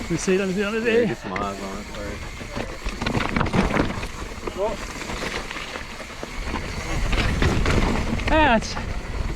Let me see, let me see, let me see. Get some eyes on it first. That's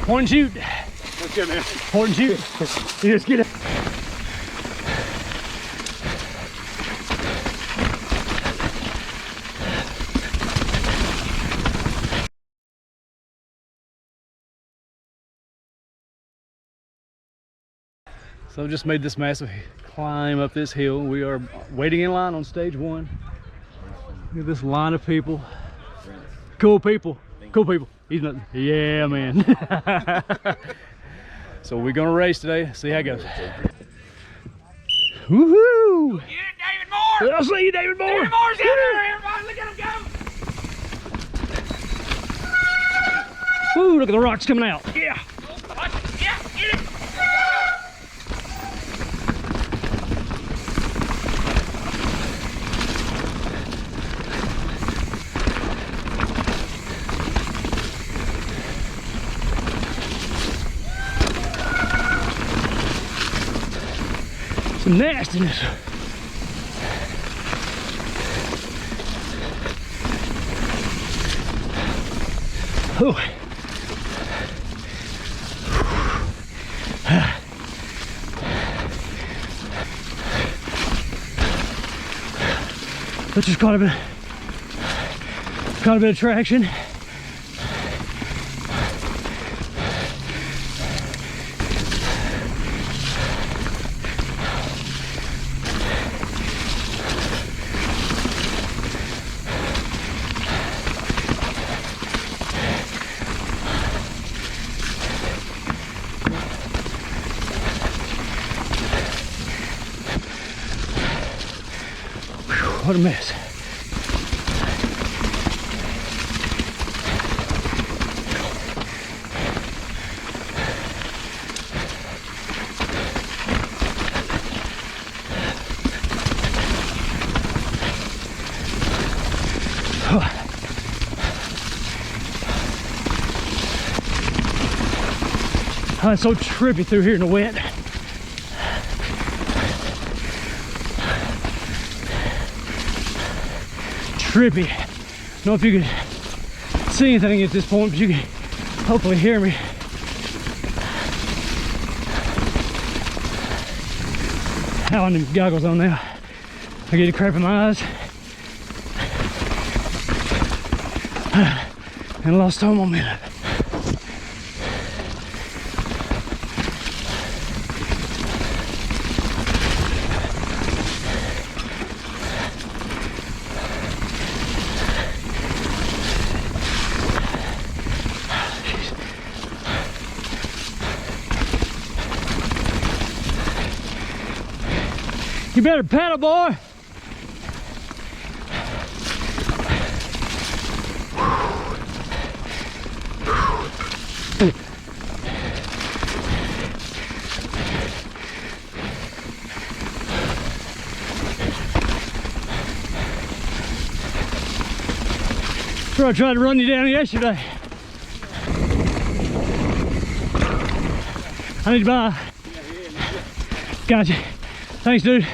point and shoot. Let's go, man. Point and shoot. You just get it. So just made this massive climb up this hill. We are waiting in line on stage 1. Look at this line of people. Cool people. Cool people. He's nothing. Yeah, man. So we're gonna race today. See how it goes. Woohoo! Yeah, David Moore! I'll see you, David Moore. David Moore's out there, everybody! Look at him go! Ooh, look at the rocks coming out. Yeah. Watch it. Yeah, get it! Some nastiness. Oh. That just caught a bit of traction. What a mess. Oh, it's so trippy through here in the wet. Trippy. I don't know if you can see anything at this point, but you can hopefully hear me. Having them goggles on now, I get a crap in my eyes. And I lost all momentum. You better pedal, boy. Bro, I tried to run you down yesterday. I need to buy. Gotcha. Thanks, dude.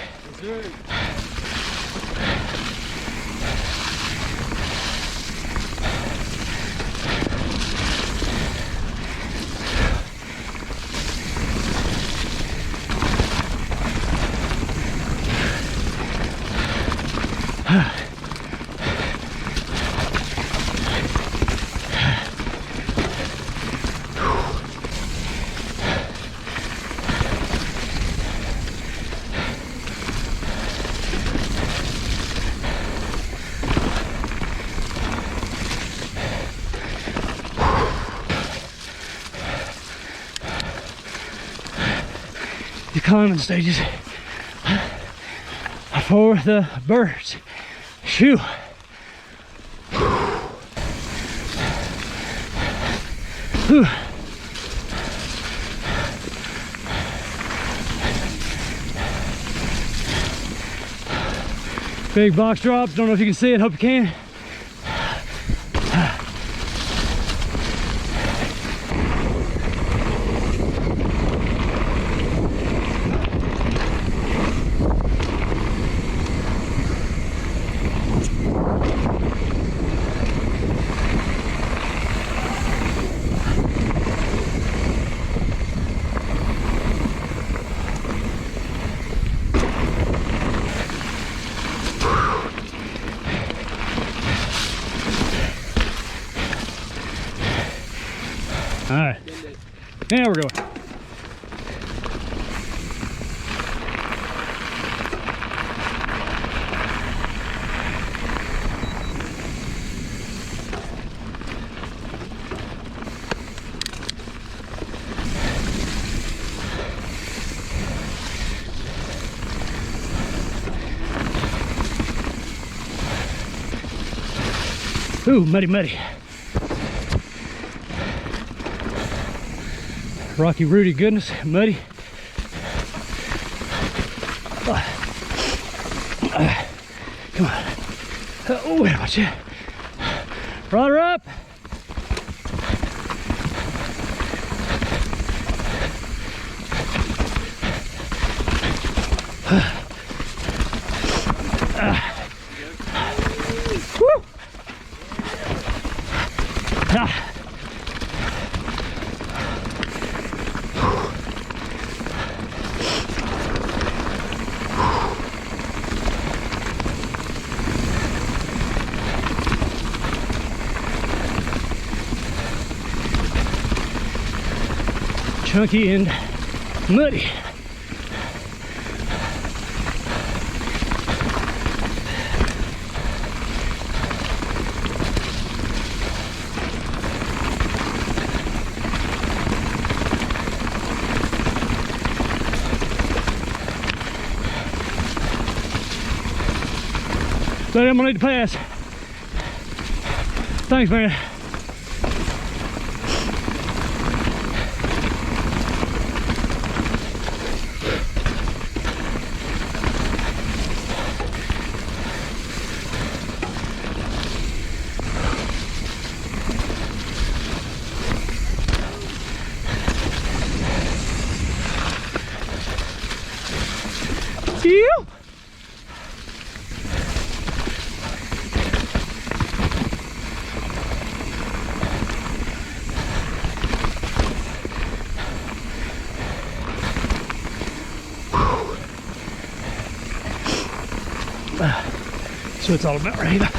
The climbing stages for the birds. Shoo. Whew. Big box drops. Don't know if you can see it. Hope you can. All right. Yeah, we're going. Ooh, muddy, muddy. Rocky Rudy goodness, muddy. Come on. Oh, watch it. Rod up. Woo. Ah. Chunky and muddy. So I'm gonna need to pass. Thanks, man. You. That's what it's all about right here.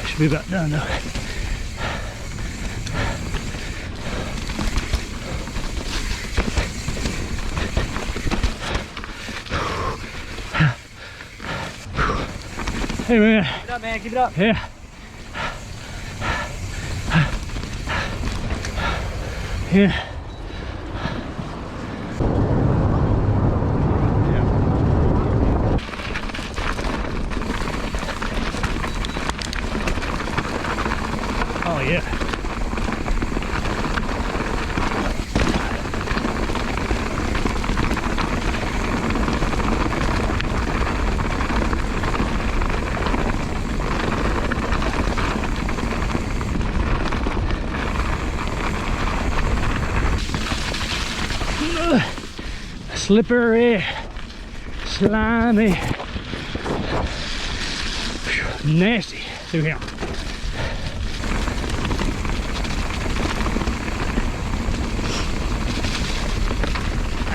Should be about done though. Hey man. Keep it up, man. Keep it up. Yeah. Yeah. Oh yeah. Slippery, slimy, nasty. Through here.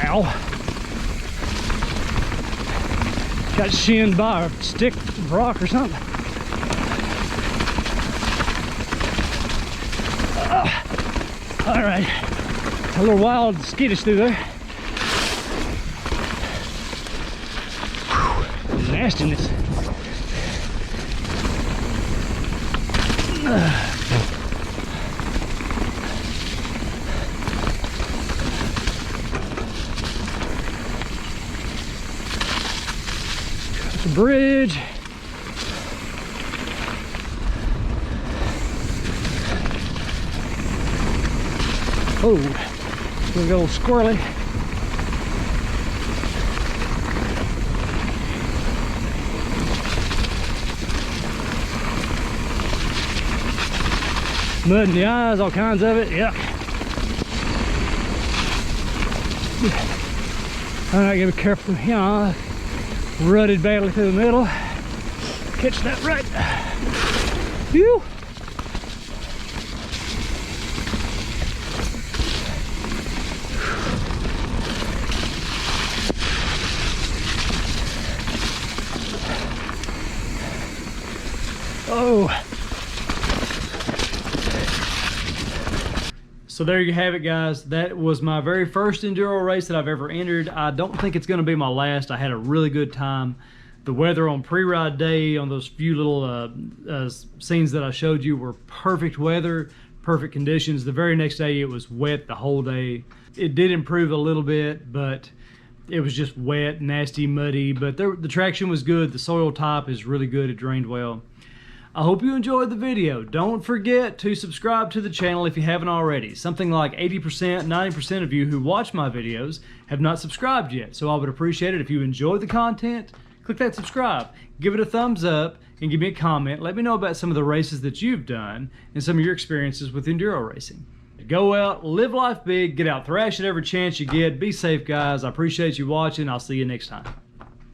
Ow. Got shinned by a stick, rock, or something. All right. A little wild, skittish through there. Nastiness. The bridge. Oh, it's gonna go squirrely. Mud in the eyes, all kinds of it, yeah. All right, gotta be careful, you know, rutted badly through the middle. Catch that rut. Phew. Oh. So there you have it, guys. That was my very first enduro race that I've ever entered. I don't think it's going to be my last. I had a really good time. The weather on pre-ride day on those few little scenes that I showed you were perfect weather, perfect conditions. The very next day it was wet the whole day. It did improve a little bit, but it was just wet, nasty, muddy, but the traction was good. The soil type is really good. It drained well. I hope you enjoyed the video. Don't forget to subscribe to the channel if you haven't already. Something like 80%, 90% of you who watch my videos have not subscribed yet. So I would appreciate it if you enjoyed the content. Click that subscribe, give it a thumbs up, and give me a comment. Let me know about some of the races that you've done and some of your experiences with enduro racing. Go out, live life big, get out, thrash it every chance you get. Be safe, guys. I appreciate you watching. I'll see you next time.